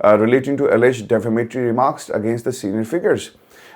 relating to alleged defamatory remarks against the senior figures.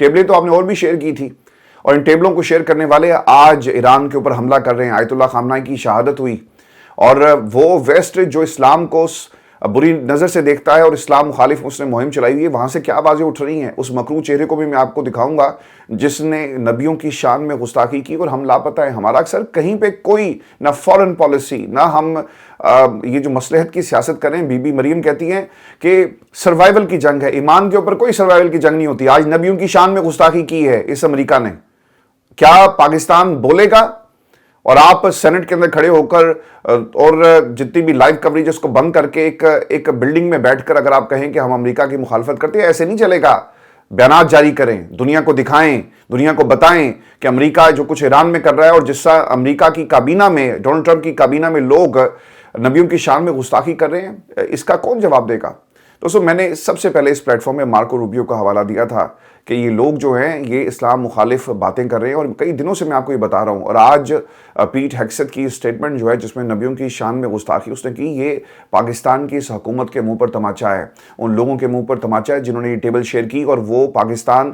ٹیبلیں تو آپ نے اور بھی شیئر کی تھی، اور ان ٹیبلوں کو شیئر کرنے والے آج ایران کے اوپر حملہ کر رہے ہیں۔ آیت اللہ خامنائی کی شہادت ہوئی، اور وہ ویسٹ جو اسلام کو بری نظر سے دیکھتا ہے اور اسلام مخالف اس نے مہم چلائی ہوئی ہے، وہاں سے کیا آوازیں اٹھ رہی ہیں۔ اس مکروہ چہرے کو بھی میں آپ کو دکھاؤں گا جس نے نبیوں کی شان میں گستاخی کی، اور ہم لاپتہ ہیں۔ ہمارا اکثر کہیں پہ کوئی نہ فورن پالیسی، نہ ہم یہ جو مصلحت کی سیاست کریں۔ بی بی مریم کہتی ہیں کہ سروائیول کی جنگ ہے، ایمان کے اوپر کوئی سروائیول کی جنگ نہیں ہوتی۔ آج نبیوں کی شان میں گستاخی کی ہے اس امریکہ نے، کیا پاکستان بولے گا؟ اور آپ سینٹ کے اندر کھڑے ہو کر اور جتنی بھی لائیو کوریج اس کو بند کر کے ایک بلڈنگ میں بیٹھ کر اگر آپ کہیں کہ ہم امریکہ کی مخالفت کرتے ہیں، ایسے نہیں چلے گا۔ بیانات جاری کریں، دنیا کو دکھائیں، دنیا کو بتائیں کہ امریکہ جو کچھ ایران میں کر رہا ہے، اور جس طرح امریکہ کی کابینہ میں، ڈونلڈ ٹرمپ کی کابینہ میں لوگ نبیوں کی شان میں گستاخی کر رہے ہیں، اس کا کون جواب دے گا؟ دوستو، میں نے سب سے پہلے اس پلیٹ فارم میں مارکو روبیو کا حوالہ دیا تھا کہ یہ لوگ جو ہیں یہ اسلام مخالف باتیں کر رہے ہیں، اور کئی دنوں سے میں آپ کو یہ بتا رہا ہوں۔ اور آج پیٹ ہیگسیت کی سٹیٹمنٹ جو ہے جس میں نبیوں کی شان میں گستاخی اس نے کی، یہ پاکستان کی اس حکومت کے منہ پر تماچا ہے، ان لوگوں کے منہ پر تماچا ہے جنہوں نے یہ ٹیبل شیئر کی، اور وہ پاکستان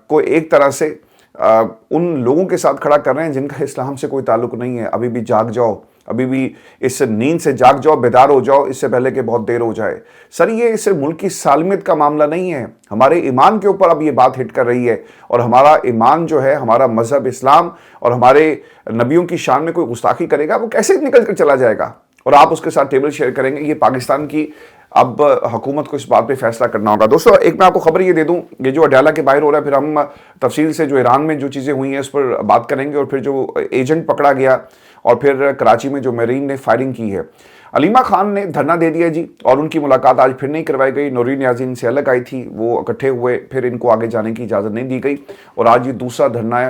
کو ایک طرح سے ان لوگوں کے ساتھ کھڑا کر رہے ہیں جن کا اسلام سے کوئی تعلق نہیں ہے۔ ابھی بھی جاگ جاؤ، ابھی بھی اس نیند سے جاگ جاؤ، بیدار ہو جاؤ، اس سے پہلے کہ بہت دیر ہو جائے۔ سر، یہ صرف ملک کی سالمیت کا معاملہ نہیں ہے، ہمارے ایمان کے اوپر اب یہ بات ہٹ کر رہی ہے، اور ہمارا ایمان جو ہے، ہمارا مذہب اسلام اور ہمارے نبیوں کی شان میں کوئی گستاخی کرے گا، وہ کیسے نکل کر چلا جائے گا، اور آپ اس کے ساتھ ٹیبل شیئر کریں گے؟ یہ پاکستان کی اب حکومت کو اس بات پہ فیصلہ کرنا ہوگا۔ دوستو، ایک میں آپ کو خبر یہ دے دوں، یہ جو اڈیالہ کے باہر ہو رہا ہے، پھر ہم تفصیل سے جو ایران میں جو چیزیں ہوئی ہیں اس پر بات کریں گے، اور پھر جو ایجنٹ پکڑا گیا، اور پھر کراچی میں جو میرین نے فائرنگ کی ہے۔ علیمہ خان نے دھرنا دے دیا جی، اور ان کی ملاقات آج پھر نہیں کروائی گئی۔ نورین نیازی ان سے الگ آئی تھی، وہ اکٹھے ہوئے، پھر ان کو آگے جانے کی اجازت نہیں دی گئی، اور آج یہ دوسرا دھرنا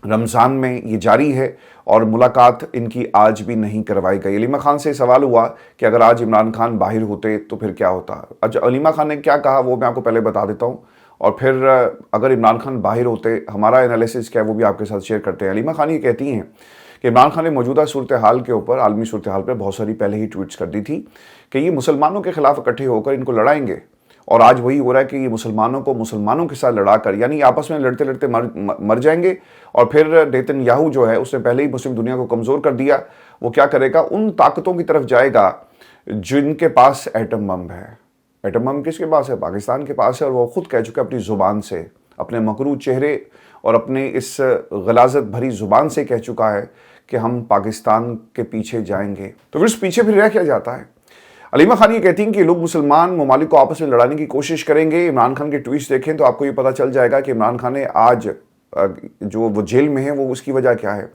رمضان میں یہ جاری ہے، اور ملاقات ان کی آج بھی نہیں کروائی گئی۔ علیمہ خان سے سوال ہوا کہ اگر آج عمران خان باہر ہوتے تو پھر کیا ہوتا؟ علیمہ خان نے کیا کہا وہ میں آپ کو پہلے بتا دیتا ہوں، اور پھر اگر عمران خان باہر ہوتے ہمارا انالیسس کیا ہے وہ بھی آپ کے ساتھ شیئر کرتے ہیں۔ علیمہ خان یہ کہتی ہیں کہ عمران خان نے موجودہ صورتحال کے اوپر، عالمی صورتحال پر بہت ساری پہلے ہی ٹویٹس کر دی تھی کہ یہ مسلمانوں کے خلاف اکٹھے ہو کر ان کو لڑائیں گے، اور آج وہی ہو رہا ہے کہ یہ مسلمانوں کو مسلمانوں کے ساتھ لڑا کر، یعنی آپس میں لڑتے لڑتے مر جائیں گے۔ اور پھر نیتن یاہو جو ہے اس نے پہلے ہی مسلم دنیا کو کمزور کر دیا، وہ کیا کرے گا؟ ان طاقتوں کی طرف جائے گا جن کے پاس ایٹم بم ہے۔ ایٹم بم کس کے پاس ہے؟ پاکستان کے پاس ہے، اور وہ خود کہہ چکا اپنی زبان سے، اپنے مکروہ چہرے اور اپنے اس غلاظت بھری زبان سے کہہ چکا ہے کہ ہم پاکستان کے پیچھے جائیں گے۔ تو پھر اس پیچھے پھر رہ کیا جاتا ہے؟ علیمہ خان یہ کہتی ہیں کہ لوگ مسلمان ممالک کو آپس میں لڑانے کی کوشش کریں گے۔ عمران خان کے ٹویٹس دیکھیں تو آپ کو یہ پتہ چل جائے گا کہ عمران خان نے آج جو وہ جیل میں ہیں وہ اس کی وجہ کیا ہے۔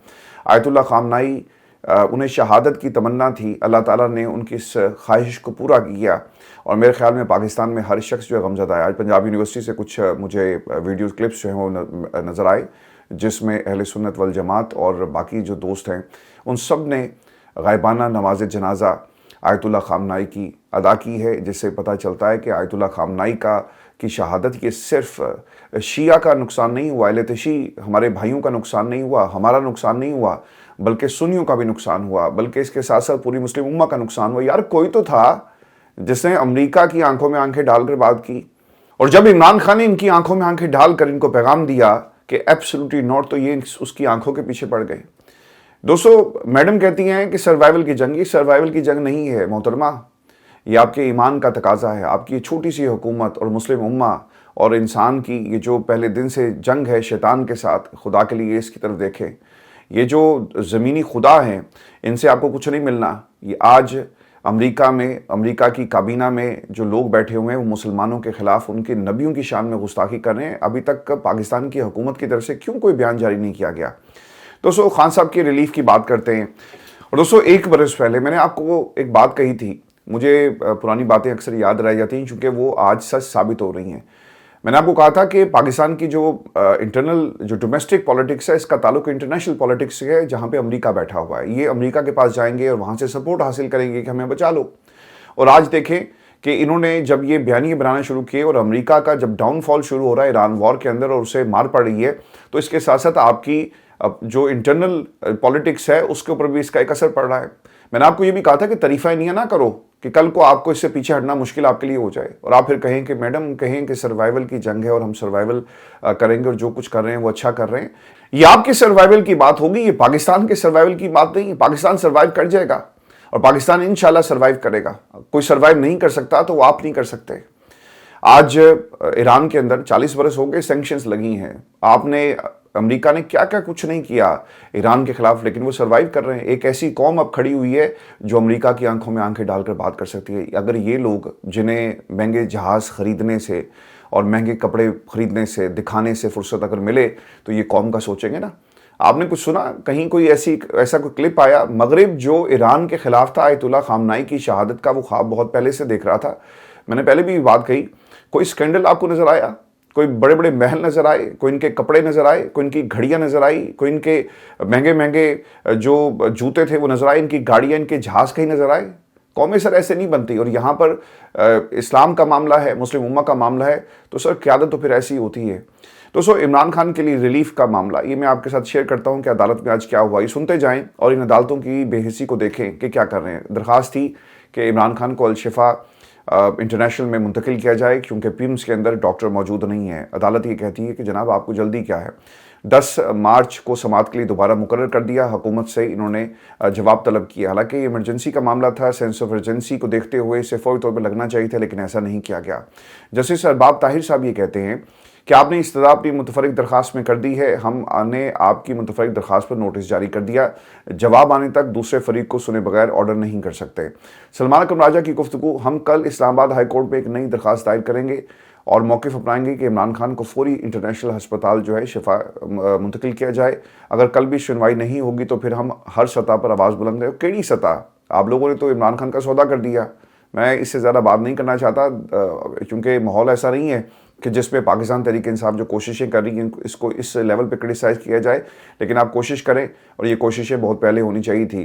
آیت اللہ خامنائی انہیں شہادت کی تمنا تھی، اللہ تعالیٰ نے ان کی اس خواہش کو پورا کیا، اور میرے خیال میں پاکستان میں ہر شخص جو ہے غمزدہ ہے۔ آج پنجاب یونیورسٹی سے کچھ مجھے ویڈیوز کلپس جو ہیں وہ نظر آئے، جس میں اہل سنت والجماعت اور باقی جو دوست ہیں ان سب نے غائبانہ نماز جنازہ آیت اللہ خامنائی کی ادا کی ہے، جس سے پتہ چلتا ہے کہ آیت اللہ خامنائی کی شہادت یہ صرف شیعہ کا نقصان نہیں ہوا، اہل شیعہ ہمارے بھائیوں کا نقصان نہیں ہوا، ہمارا نقصان نہیں ہوا، بلکہ سنیوں کا بھی نقصان ہوا، بلکہ اس کے ساتھ ساتھ پوری مسلم امہ کا نقصان ہوا۔ یار کوئی تو تھا جس نے امریکہ کی آنکھوں میں آنکھیں ڈال کر بات کی، اور جب عمران خان نے ان کی آنکھوں میں آنکھیں ڈال کر ان کو پیغام دیا کہ ایبسولوٹلی ناٹ، تو یہ اس کی آنکھوں کے پیچھے پڑ گئے۔ دوستو، میڈم کہتی ہیں کہ سروائیول کی جنگ، یہ سروائیول کی جنگ نہیں ہے محترمہ، یہ آپ کے ایمان کا تقاضا ہے۔ آپ کی چھوٹی سی حکومت اور مسلم امہ اور انسان کی یہ جو پہلے دن سے جنگ ہے شیطان کے ساتھ، خدا کے لیے اس کی طرف دیکھیں۔ یہ جو زمینی خدا ہیں ان سے آپ کو کچھ نہیں ملنا۔ یہ آج امریکہ میں، امریکہ کی کابینہ میں جو لوگ بیٹھے ہوئے ہیں وہ مسلمانوں کے خلاف ان کے نبیوں کی شان میں گستاخی کر رہے ہیں۔ ابھی تک پاکستان کی حکومت کی طرف سے کیوں کوئی بیان جاری نہیں کیا گیا؟ دوستو، خان صاحب کی ریلیف کی بات کرتے ہیں، اور دوستو ایک برس پہلے میں نے آپ کو ایک بات کہی تھی، مجھے پرانی باتیں اکثر یاد رہ جاتی ہیں چونکہ وہ آج سچ ثابت ہو رہی ہیں۔ میں نے آپ کو کہا تھا کہ پاکستان کی جو انٹرنل جو ڈومیسٹک پالیٹکس ہے، اس کا تعلق انٹرنیشنل پالیٹکس سے ہے، جہاں پہ امریکہ بیٹھا ہوا ہے۔ یہ امریکہ کے پاس جائیں گے اور وہاں سے سپورٹ حاصل کریں گے کہ ہمیں بچا لو۔ اور آج دیکھیں کہ انہوں نے جب یہ بیانیے بنانا شروع کیے اور امریکہ کا جب ڈاؤن فال شروع ہو رہا ہے ایران وار کے اندر اور اسے مار پڑ رہی ہے، تو اس کے ساتھ ساتھ آپ کی جو انٹرنل پالیٹکس ہے اس کے اوپر بھی اس کا ایک اثر پڑ رہا ہے۔ میں نے آپ کو یہ بھی کہا تھا کہ طریفہ نیہ نہ کرو کہ کل کو آپ کو اس سے پیچھے ہٹنا مشکل آپ کے لیے ہو جائے اور آپ پھر کہیں کہ میڈم کہیں کہ سروائیول کی جنگ ہے اور ہم سروائیول کریں گے اور جو کچھ کر رہے ہیں وہ اچھا کر رہے ہیں. یہ آپ کے سروائیول کی بات ہوگی, یہ پاکستان کے سروائیول کی بات نہیں ہے. پاکستان سروائیو کر جائے گا اور پاکستان انشاءاللہ سروائیو کرے گا. کوئی سروائیو نہیں کر سکتا تو وہ آپ نہیں کر سکتے. آج ایران کے اندر 40 برس ہو گئے سینکشنز لگی ہیں. آپ نے امریکہ نے کیا کیا کچھ نہیں کیا ایران کے خلاف, لیکن وہ سروائیو کر رہے ہیں. ایک ایسی قوم اب کھڑی ہوئی ہے جو امریکہ کی آنکھوں میں آنکھیں ڈال کر بات کر سکتی ہے. اگر یہ لوگ جنہیں مہنگے جہاز خریدنے سے اور مہنگے کپڑے خریدنے سے دکھانے سے فرصت اگر ملے تو یہ قوم کا سوچیں گے نا. آپ نے کچھ سنا کہیں کوئی ایسا کوئی کلپ آیا؟ مغرب جو ایران کے خلاف تھا آیت اللہ خامنائی کی شہادت کا وہ خواب بہت پہلے سے دیکھ رہا تھا. میں نے پہلے بھی بات کہی, کوئی سکینڈل آپ کو نظر آیا؟ کوئی بڑے بڑے محل نظر آئے؟ کوئی ان کے کپڑے نظر آئے؟ کوئی ان کی گھڑیاں نظر آئی؟ کوئی ان کے مہنگے مہنگے جو جوتے تھے وہ نظر آئے؟ ان کی گاڑیاں, ان کے جہاز کہیں نظر آئے؟ قومیں سر ایسے نہیں بنتی. اور یہاں پر اسلام کا معاملہ ہے, مسلم امہ کا معاملہ ہے, تو سر قیادت تو پھر ایسی ہوتی ہے. دوستو, عمران خان کے لیے ریلیف کا معاملہ یہ میں آپ کے ساتھ شیئر کرتا ہوں کہ عدالت میں آج کیا ہوا. یہ سنتے جائیں اور ان عدالتوں کی بے حسی کو دیکھیں کہ کیا کر رہے ہیں. درخواست تھی کہ عمران خان کو الشفا انٹرنیشنل میں منتقل کیا جائے کیونکہ پیمز کے اندر ڈاکٹر موجود نہیں ہے. عدالت یہ کہتی ہے کہ جناب آپ کو جلدی کیا ہے. 10 مارچ کو سماعت کے لیے دوبارہ مقرر کر دیا. حکومت سے انہوں نے جواب طلب کیا. حالانکہ یہ ایمرجنسی کا معاملہ تھا, سینس آف ارجنسی کو دیکھتے ہوئے اسے فوری طور پہ لگنا چاہیے تھا, لیکن ایسا نہیں کیا گیا. جسٹس ارباب طاہر صاحب یہ کہتے ہیں کہ آپ نے استدعا اپنی متفرق درخواست میں کر دی ہے. ہم نے آپ کی متفرق درخواست پر نوٹس جاری کر دیا. جواب آنے تک دوسرے فریق کو سنے بغیر آرڈر نہیں کر سکتے. سلمان اکرم راجہ کی گفتگو, ہم کل اسلام آباد ہائی کورٹ میں ایک نئی درخواست دائر کریں گے اور موقف اپنائیں گے کہ عمران خان کو فوری انٹرنیشنل ہسپتال جو ہے شفا منتقل کیا جائے. اگر کل بھی سنوائی نہیں ہوگی تو پھر ہم ہر سطح پر آواز بلند کریں. کیڑی سطح؟ آپ لوگوں نے تو عمران خان کا سودا کر دیا. میں اس سے زیادہ بات نہیں کرنا چاہتا کیونکہ ماحول ایسا نہیں ہے کہ جس پہ پاکستان تحریک انصاف جو کوششیں کر رہی ہیں اس کو اس لیول پہ کرٹیسائز کیا جائے, لیکن آپ کوشش کریں اور یہ کوششیں بہت پہلے ہونی چاہیے تھی.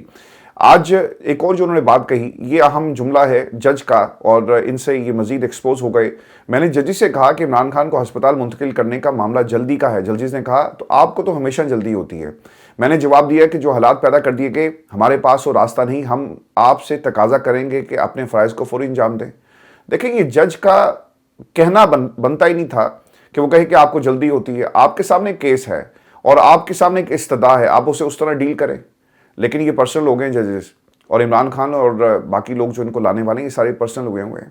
آج ایک اور جو انہوں نے بات کہی, یہ اہم جملہ ہے جج کا اور ان سے یہ مزید ایکسپوز ہو گئے. میں نے ججز سے کہا کہ عمران خان کو ہسپتال منتقل کرنے کا معاملہ جلدی کا ہے. ججز نے کہا تو آپ کو تو ہمیشہ جلدی ہوتی ہے. میں نے جواب دیا کہ جو حالات پیدا کر دیے گئے ہمارے پاس وہ راستہ نہیں, ہم آپ سے تقاضا کریں گے کہ اپنے فرائض کو فوری انجام دیں. دیکھیں یہ جج کا کہنا بنتا ہی نہیں تھا کہ وہ کہے کہ آپ کو جلدی ہوتی ہے. آپ کے سامنے کیس ہے اور آپ کے سامنے ایک استدعا ہے, آپ اسے اس طرح ڈیل کریں. لیکن یہ پرسنل ہو گئے ہیں ججز, اور عمران خان اور باقی لوگ جو ان کو لانے والے ہیں یہ سارے پرسنل ہوئے ہیں.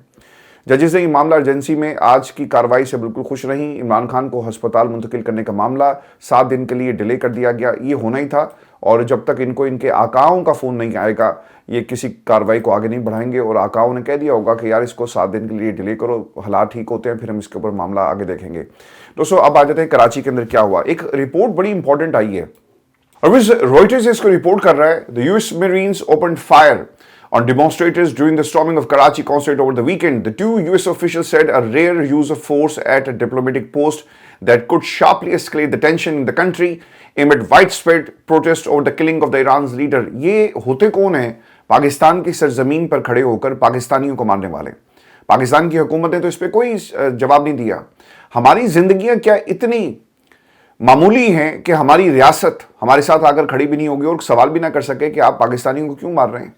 ججز نے یہ معاملہ ایجنسی میں آج کی کارروائی سے بالکل خوش نہیں. عمران خان کو ہسپتال منتقل کرنے کا معاملہ 7 دن کے لیے ڈیلے کر دیا گیا. یہ ہونا ہی تھا, اور جب تک ان کو ان کے آقاؤں کا فون نہیں آئے گا یہ کسی کارروائی کو آگے نہیں بڑھائیں گے. اور آقاؤں نے کہہ دیا ہوگا کہ یار اس کو 7 دن کے لیے ڈیلے کرو, حالات ٹھیک ہوتے ہیں پھر ہم اس کے اوپر معاملہ آگے دیکھیں گے. دوستو اب آ جاتے ہیں کراچی کے اندر کیا ہوا. ایک رپورٹ بڑی امپورٹنٹ آئی ہے, اور روئٹرز اس کو رپورٹ کر رہا ہے. The US Marines opened fire on demonstrators during the storming of Karachi consulate over the weekend. The 2 US officials said a rare use of force at a diplomatic post that could sharply escalate the tension in the country amid widespread protest over the killing of the Iran's leader. یہ ہوتے کون ہیں؟ پاکستان کی سرزمین پر کھڑے ہو کر پاکستانیوں کو مارنے والے. پاکستان کی حکومت نے تو اس پہ کوئی جواب نہیں دیا. ہماری زندگیاں کیا اتنی معمولی ہیں کہ ہماری ریاست ہمارے ساتھ آ کر کھڑی بھی نہیں ہوگی اور سوال بھی نہ کر سکے کہ آپ پاکستانیوں کو کیوں مار رہے ہیں؟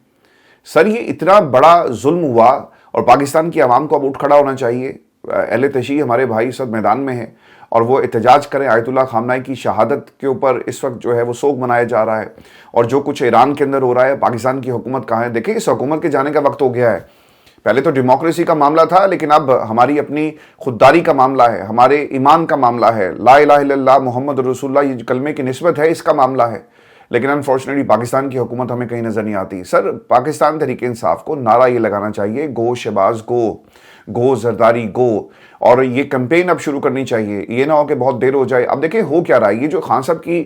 سر یہ اتنا بڑا ظلم ہوا اور پاکستان کی عوام کو اب اٹھ کھڑا ہونا چاہیے. اہل تشیع ہمارے بھائی اس وقت میدان میں ہیں اور وہ احتجاج کریں. آیت اللہ خامنائی کی شہادت کے اوپر اس وقت جو ہے وہ سوگ منایا جا رہا ہے, اور جو کچھ ایران کے اندر ہو رہا ہے, پاکستان کی حکومت کہاں ہے؟ دیکھیں اس حکومت کے جانے کا وقت ہو گیا ہے. پہلے تو ڈیموکریسی کا معاملہ تھا, لیکن اب ہماری اپنی خودداری کا معاملہ ہے, ہمارے ایمان کا معاملہ ہے. لا الہ الا اللہ محمد رسول اللہ یہ کلمے کی نسبت ہے, اس کا معاملہ ہے. لیکن انفارچونیٹلی پاکستان کی حکومت ہمیں کہیں نظر نہیں آتی. سر پاکستان تحریک انصاف کو نعرہ یہ لگانا چاہیے, گو شہباز گو, گو زرداری گو, اور یہ کمپین اب شروع کرنی چاہیے. یہ نہ ہو کہ بہت دیر ہو جائے. اب دیکھیں ہو کیا رہا ہے, یہ جو خان صاحب کی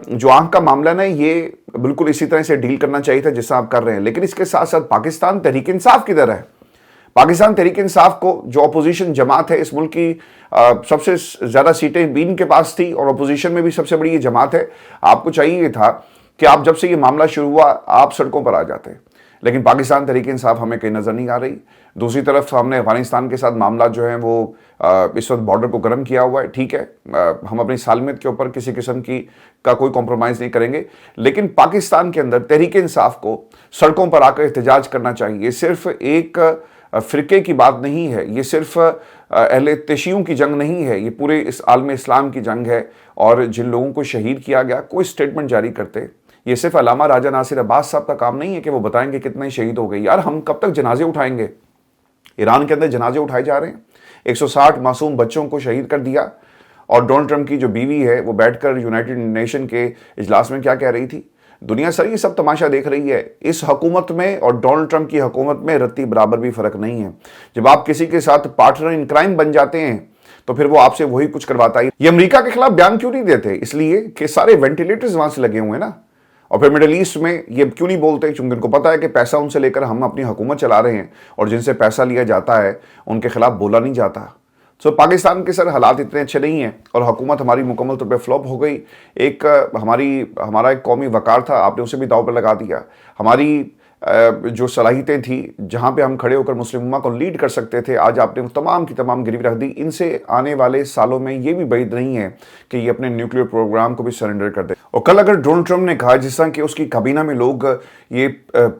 جو آنکھ کا معاملہ نا یہ بالکل اسی طرح سے ڈیل کرنا چاہیے تھا جس سے آپ کر رہے ہیں. لیکن اس کے ساتھ ساتھ پاکستان تحریک انصاف کدھر ہے؟ پاکستان تحریک انصاف کو جو اپوزیشن جماعت ہے اس ملک کی سب سے زیادہ سیٹیں بھی ان کے پاس تھی, اور اپوزیشن میں بھی سب سے بڑی یہ جماعت ہے. آپ کو چاہیے یہ تھا کہ آپ جب سے یہ معاملہ شروع ہوا آپ سڑکوں پر آ جاتے, لیکن پاکستان تحریک انصاف ہمیں کہیں نظر نہیں آ رہی. دوسری طرف ہم نے افغانستان کے ساتھ معاملات جو ہیں وہ اس وقت بارڈر کو گرم کیا ہوا ہے. ٹھیک ہے, ہم اپنی سالمیت کے اوپر کسی قسم کا کوئی کمپرومائز نہیں کریں گے, لیکن پاکستان کے اندر تحریک انصاف کو سڑکوں پر آ کر احتجاج کرنا چاہیے. یہ صرف ایک فرقے کی بات نہیں ہے, یہ صرف اہل تشیعوں کی جنگ نہیں ہے, یہ پورے اس عالم اسلام کی جنگ ہے. اور جن لوگوں کو شہید کیا گیا, کوئی سٹیٹمنٹ جاری کرتے. یہ صرف علامہ راجہ ناصر عباس صاحب کا کام نہیں ہے کہ وہ بتائیں گے کتنے شہید ہو گئے. یار ہم کب تک جنازے اٹھائیں گے؟ ایران کے اندر جنازے اٹھائے جا رہے ہیں. 160 معصوم بچوں کو شہید کر دیا. اور ڈونلڈ ٹرمپ کی جو بیوی ہے وہ بیٹھ کر یونائٹڈ نیشن کے اجلاس میں کیا کہہ رہی تھی؟ دنیا سر یہ سب تماشا دیکھ رہی ہے. اس حکومت میں اور ڈونلڈ ٹرمپ کی حکومت میں رتی برابر بھی فرق نہیں ہے. جب آپ کسی کے ساتھ پارٹنر ان کرائم بن جاتے ہیں تو پھر وہ آپ سے وہی کچھ کرواتا ہے. یہ امریکہ کے خلاف بیان کیوں نہیں دیتے؟ اس لیے کہ سارے وینٹیلیٹرز وہاں سے لگے ہوئے ہیں نا. اور پھر مڈل ایسٹ میں یہ کیوں نہیں بولتے؟ کیونکہ ان کو پتا ہے کہ پیسہ ان سے لے کر ہم اپنی حکومت چلا رہے ہیں, اور جن سے پیسہ لیا جاتا ہے ان کے خلاف بولا نہیں جاتا. پاکستان کے سر حالات اتنے اچھے نہیں ہیں, اور حکومت ہماری مکمل طور پہ فلاپ ہو گئی. ہمارا ایک قومی وقار تھا, آپ نے اسے بھی داؤ پر لگا دیا. ہماری جو صلاحیتیں تھیں, جہاں پہ ہم کھڑے ہو کر مسلم امہ کو لیڈ کر سکتے تھے, آج آپ نے تمام کی تمام گروی رکھ دی. ان سے آنے والے سالوں میں یہ بھی بعید نہیں ہے کہ یہ اپنے نیوکلیئر پروگرام کو بھی سرنڈر کر دے. اور کل اگر ڈونلڈ ٹرمپ نے کہا, جس طرح کہ اس کی کابینہ میں لوگ, یہ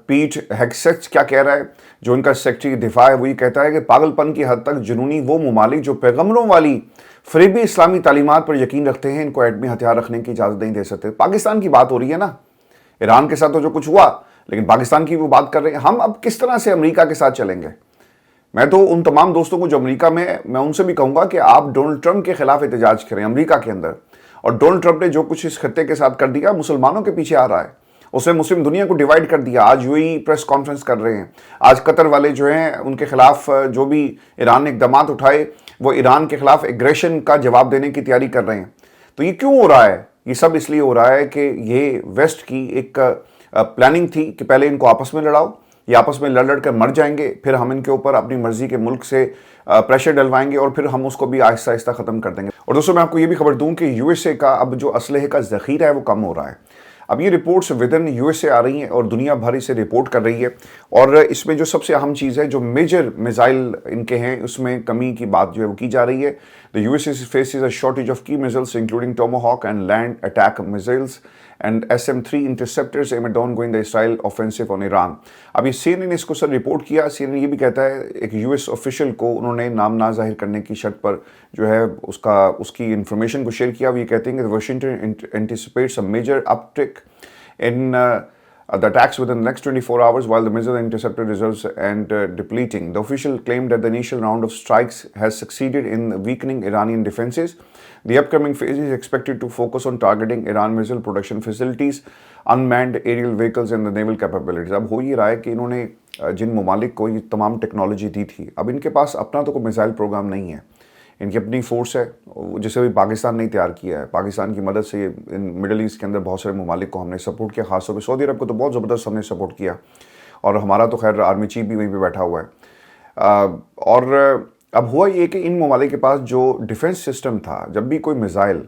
پیٹ ہیگسیٹ کیا کہہ رہا ہے, جو ان کا سیکرٹری دفاع ہے, وہ یہ کہتا ہے کہ پاگل پن کی حد تک جنونی وہ ممالک جو پیغمبروں والی فریبی اسلامی تعلیمات پر یقین رکھتے ہیں, ان کو ایٹمی ہتھیار رکھنے کی اجازت نہیں دے سکتے. پاکستان کی بات ہو رہی ہے نا. ایران کے ساتھ تو جو کچھ ہوا, لیکن پاکستان کی وہ بات کر رہے ہیں. ہم اب کس طرح سے امریکہ کے ساتھ چلیں گے؟ میں تو ان تمام دوستوں کو جو امریکہ میں ان سے بھی کہوں گا کہ آپ ڈونلڈ ٹرمپ کے خلاف احتجاج کریں امریکہ کے اندر. اور ڈونلڈ ٹرمپ نے جو کچھ اس خطے کے ساتھ کر دیا, مسلمانوں کے پیچھے آ رہا ہے. اس نے مسلم دنیا کو ڈیوائیڈ کر دیا. آج یوئی پریس کانفرنس کر رہے ہیں. آج قطر والے جو ہیں ان کے خلاف جو بھی ایران نے اقدامات اٹھائے, وہ ایران کے خلاف ایگریشن کا جواب دینے کی تیاری کر رہے ہیں. تو یہ کیوں ہو رہا ہے؟ یہ سب اس لیے ہو رہا ہے کہ یہ ویسٹ کی ایک پلاننگ تھی کہ پہلے ان کو آپس میں لڑاؤ, یہ آپس میں لڑ کر مر جائیں گے, پھر ہم ان کے اوپر اپنی مرضی کے ملک سے پریشر ڈلوائیں گے, اور پھر ہم اس کو بھی آہستہ آہستہ ختم کر دیں گے. اور دوستوں میں آپ کو یہ بھی خبر دوں کہ یو ایس اے کا اب جو اسلحے کا ذخیرہ ہے وہ کم ہو رہا ہے. اب یہ reports within U S A آ رہی ہیں اور دنیا بھر اسے رپورٹ کر رہی ہے. اور اس میں جو سب سے اہم چیز ہے, جو میجر میزائل ان کے ہیں, اس میں کمی کی بات جو ہے وہ کی جا رہی ہے. The US faces a shortage of key missiles including Tomahawk and land attack missiles and SM-3 interceptors amid ongoing the Israel offensive on Iran. اب یہ CNN نے اس کو سر رپورٹ کیا. CNN یہ بھی کہتا ہے, ایک US official کو انہوں نے نام نہ ظاہر کرنے کی شرط پر جو ہے اس کی انفارمیشن کو شیئر کیا. وہ یہ کہتے ہیں کہ Washington anticipates a major uptick in the attacks within the next 24 hours while the missile interceptor reserves and depleting. The official claimed that the initial round of strikes has succeeded in weakening Iranian defenses. The upcoming phase is expected to focus on targeting Iran missile production facilities, unmanned aerial vehicles and the naval capabilities. اب ہو یہ رہا ہے کہ انہوں نے جن ممالک کو یہ تمام ٹیکنالوجی دی تھی, اب ان کے پاس اپنا تو کوئی میزائل پروگرام نہیں ہے. ان کی اپنی فورس ہے جسے بھی پاکستان نے تیار کیا ہے. پاکستان کی مدد سے ان مڈل ایسٹ کے اندر بہت سارے ممالک کو ہم نے سپورٹ کیا, خاص طور پہ سعودی عرب کو تو بہت زبردست ہم نے سپورٹ کیا, اور ہمارا تو خیر آرمی چیف بھی وہیں پہ بیٹھا ہوا ہے. اور اب ہوا یہ کہ ان ممالک کے پاس جو ڈیفنس سسٹم تھا, جب بھی کوئی میزائل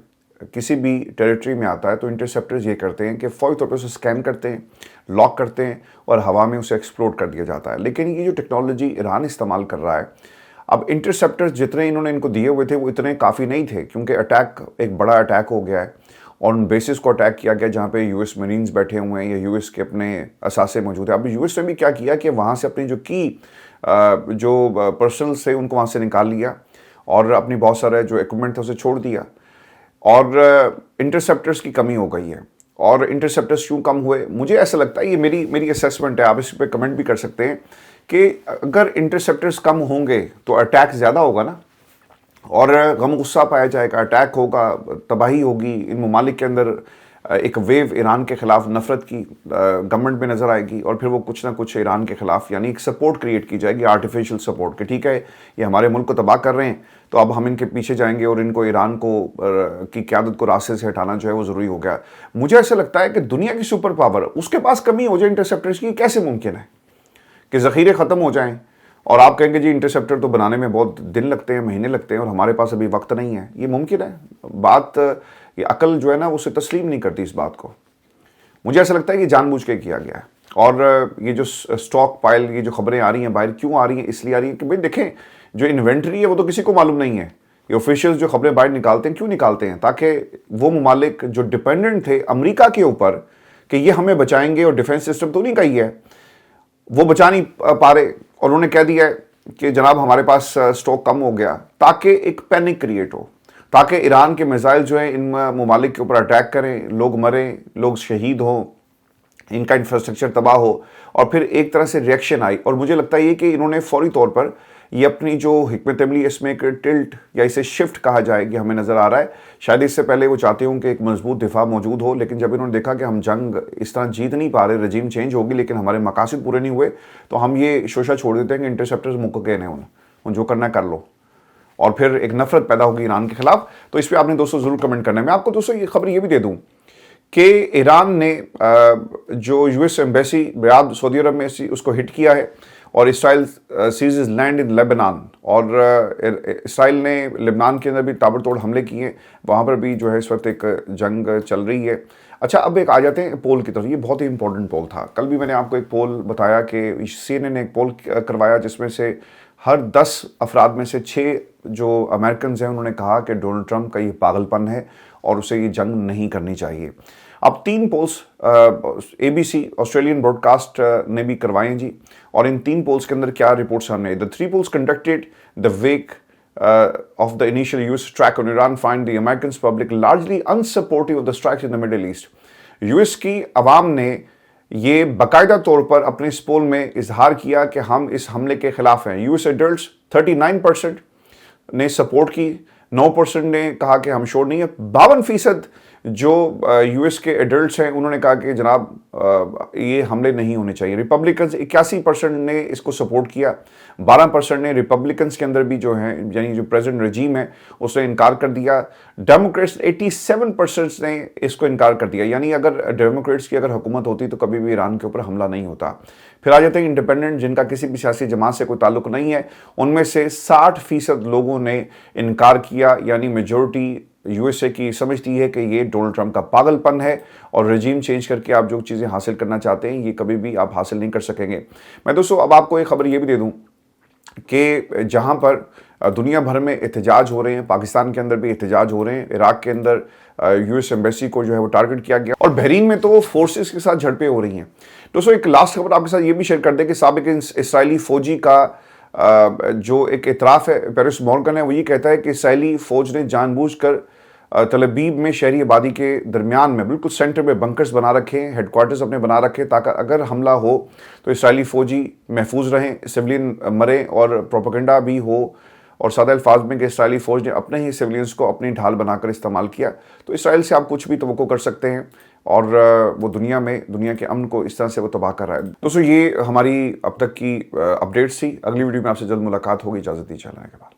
کسی بھی ٹیریٹری میں آتا ہے تو انٹرسیپٹرز یہ کرتے ہیں کہ فوری طور پہ اسے اسکین کرتے ہیں, لاک کرتے ہیں, اور ہوا میں اسے ایکسپلوڈ کر دیا جاتا ہے. لیکن یہ جو ٹیکنالوجی ایران استعمال کر رہا ہے, اب انٹرسیپٹرز جتنے انہوں نے ان کو دیے ہوئے تھے وہ اتنے کافی نہیں تھے, کیونکہ اٹیک ایک بڑا اٹیک ہو گیا ہے, اور ان بیسز کو اٹیک کیا گیا جہاں پہ یو ایس مرینز بیٹھے ہوئے ہیں یا یو ایس کے اپنے اثاثے موجود ہیں. اب یو ایس نے بھی کیا کیا کہ وہاں سے اپنی جو پرسنلز تھے ان کو وہاں سے نکال لیا, اور اپنی بہت سارے جو ایکوپمنٹ تھا اسے چھوڑ دیا, اور انٹرسیپٹرز کی کمی ہو گئی ہے. اور انٹرسیپٹرز کیوں کم ہوئے؟ مجھے ایسا لگتا ہے, یہ میری اسیسمنٹ ہے, آپ اس پہ کمنٹ بھی کر سکتے ہیں, کہ اگر انٹرسیپٹرز کم ہوں گے تو اٹیک زیادہ ہوگا نا, اور غم غصہ پایا جائے گا, اٹیک ہوگا, تباہی ہوگی. ان ممالک کے اندر ایک ویو ایران کے خلاف نفرت کی گورنمنٹ میں نظر آئے گی, اور پھر وہ کچھ نہ کچھ ایران کے خلاف یعنی ایک سپورٹ کریٹ کی جائے گی, آرٹیفیشل سپورٹ, کہ ٹھیک ہے یہ ہمارے ملک کو تباہ کر رہے ہیں تو اب ہم ان کے پیچھے جائیں گے, اور ان کو ایران کی قیادت کو راستے سے ہٹانا جو ہے وہ ضروری ہو گیا. مجھے ایسا لگتا ہے کہ دنیا کی سپر پاور, اس کے پاس کمی ہو جائے انٹرسیپٹرز کی, کیسے ممکن ہے کہ ذخیرے ختم ہو جائیں اور آپ کہیں گے جی انٹرسیپٹر تو بنانے میں بہت دن لگتے ہیں, مہینے لگتے ہیں, اور ہمارے پاس ابھی وقت نہیں ہے؟ یہ ممکن ہے بات؟ یہ عقل جو ہے نا اسے تسلیم نہیں کرتی اس بات کو. مجھے ایسا لگتا ہے کہ جان بوجھ کے کیا گیا ہے. اور یہ جو سٹاک پائل، یہ جو خبریں آ رہی ہیں باہر، کیوں آ رہی ہیں؟ اس لیے آ رہی ہیں کہ بھئی دیکھیں جو انوینٹری ہے وہ تو کسی کو معلوم نہیں ہے. یہ آفیشیلز جو خبریں باہر نکالتے ہیں کیوں نکالتے ہیں؟ تاکہ وہ ممالک جو ڈیپینڈنٹ تھے امریکہ کے اوپر کہ یہ ہمیں بچائیں گے، اور ڈیفنس سسٹم تو نہیں کہی ہے، وہ بچا نہیں پا رہے، اور انہوں نے کہہ دیا ہے کہ جناب ہمارے پاس سٹاک کم ہو گیا، تاکہ ایک پینک کریٹ ہو، تاکہ ایران کے میزائل جو ہیں ان ممالک کے اوپر اٹیک کریں، لوگ مریں، لوگ شہید ہوں، ان کا انفراسٹرکچر تباہ ہو، اور پھر ایک طرح سے ریئیکشن آئی. اور مجھے لگتا ہے یہ کہ انہوں نے فوری طور پر یہ اپنی جو حکمت عملی اس میں ایک ٹلٹ یا اسے شفٹ کہا جائے کہ ہمیں نظر آ رہا ہے، شاید اس سے پہلے وہ چاہتے ہوں کہ ایک مضبوط دفاع موجود ہو، لیکن جب انہوں نے دیکھا کہ ہم جنگ اس طرح جیت نہیں پا رہے، رجیم چینج ہوگی لیکن ہمارے مقاصد پورے نہیں ہوئے، تو ہم یہ شوشہ چھوڑ دیتے ہیں کہ انٹرسیپٹرز مک گئے ہیں، ان جو کرنا ہے کر لو، اور پھر ایک نفرت پیدا ہوگی ایران کے خلاف. تو اس پہ آپ نے دوستوں ضرور کمنٹ کرنا ہے. میں آپ کو دوستوں یہ خبر یہ بھی دے دوں کہ ایران نے جو یو ایس ایمبیسی ریاض سعودی عرب میں اس کو ہٹ کیا ہے، اور اسرائیل سیزز لینڈ ان لیبنان، اور اسرائیل نے لبنان کے اندر بھی تابڑ توڑ حملے کیے، وہاں پر بھی جو ہے اس وقت ایک جنگ چل رہی ہے. اچھا اب ایک آ جاتے ہیں پول کی طرف. یہ بہت ہی امپورٹنٹ پول تھا. کل بھی میں نے آپ کو ایک پول بتایا کہ سی این این نے ایک پول کروایا جس میں سے ہر 10 افراد میں سے 6 جو امریکنز ہیں انہوں نے کہا کہ ڈونلڈ ٹرمپ کا یہ پاگل پن ہے اور اسے یہ جنگ نہیں کرنی چاہیے. اب 3 polls A B C Australian broadcast نے بھی کروائے ہیں جی، اور ان 3 پولز کے اندر کیا رپورٹ سامنے آئی. The 3 polls conducted the wake of the initial US attack on Iran find the Americans public largely unsupportive of the strikes in the Middle East. US کی عوام نے یہ باقاعدہ طور پر اپنے اس پول میں اظہار کیا کہ ہم اس حملے کے خلاف ہیں. US ایڈلٹس 39% نے سپورٹ کی، 9% نے کہا کہ ہم شور نہیں ہے. 52% جو یو ایس کے ایڈلٹس ہیں انہوں نے کہا کہ جناب یہ حملے نہیں ہونے چاہیے. ریپبلکنز 81% نے اس کو سپورٹ کیا، 12% نے ریپبلکنز کے اندر بھی جو ہیں یعنی جو پریزیڈنٹ رجیم ہے اس نے انکار کر دیا. ڈیموکریٹس 87% نے اس کو انکار کر دیا. یعنی اگر ڈیموکریٹس کی اگر حکومت ہوتی تو کبھی بھی ایران کے اوپر حملہ نہیں ہوتا. پھر آ جاتے ہیں انڈیپینڈنٹ جن کا کسی بھی سیاسی جماعت سے کوئی تعلق نہیں ہے، ان میں سے 60% لوگوں نے انکار کیا. یعنی میجورٹی یو ایس اے کی سمجھتی ہے کہ یہ ڈونلڈ ٹرمپ کا پاگل پن ہے، اور رجیم چینج کر کے آپ جو چیزیں حاصل کرنا چاہتے ہیں یہ کبھی بھی آپ حاصل نہیں کر سکیں گے. میں دوستوں اب آپ کو ایک خبر یہ بھی دے دوں کہ جہاں پر دنیا بھر میں احتجاج ہو رہے ہیں، پاکستان کے اندر بھی احتجاج ہو رہے ہیں، عراق کے اندر یو ایس ایمبیسی کو جو ہے وہ ٹارگٹ کیا گیا، اور بحرین میں تو فورسز کے ساتھ جھڑپیں ہو رہی ہیں. دوستوں ایک لاسٹ خبر آپ کے ساتھ یہ بھی شیئر کر دیں کہ سابق اسرائیلی فوجی کا جو ایک اعتراف ہے، پیرس مورگن ہے، وہ یہ کہتا ہے کہ اسرائیلی فوج نے جان بوجھ کر تل ابیب میں شہری آبادی کے درمیان میں بالکل سینٹر میں بنکرز بنا رکھے ہیں، ہیڈ کوارٹرز اپنے بنا رکھے تاکہ اگر حملہ ہو تو اسرائیلی فوجی محفوظ رہیں، سیولین مریں، اور پروپیگنڈا بھی ہو، اور سادہ الفاظ میں کہ اسرائیلی فوج نے اپنے ہی سیولینز کو اپنی ڈھال بنا کر استعمال کیا. تو اسرائیل سے آپ کچھ بھی توقع کر سکتے ہیں، اور وہ دنیا کے امن کو اس طرح سے وہ تباہ کر رہا ہے. دوستوں یہ ہماری اب تک کی اپڈیٹس تھی. اگلی ویڈیو میں آپ سے جلد ملاقات ہوگی. اجازت دیجیے اللہ کے بعد.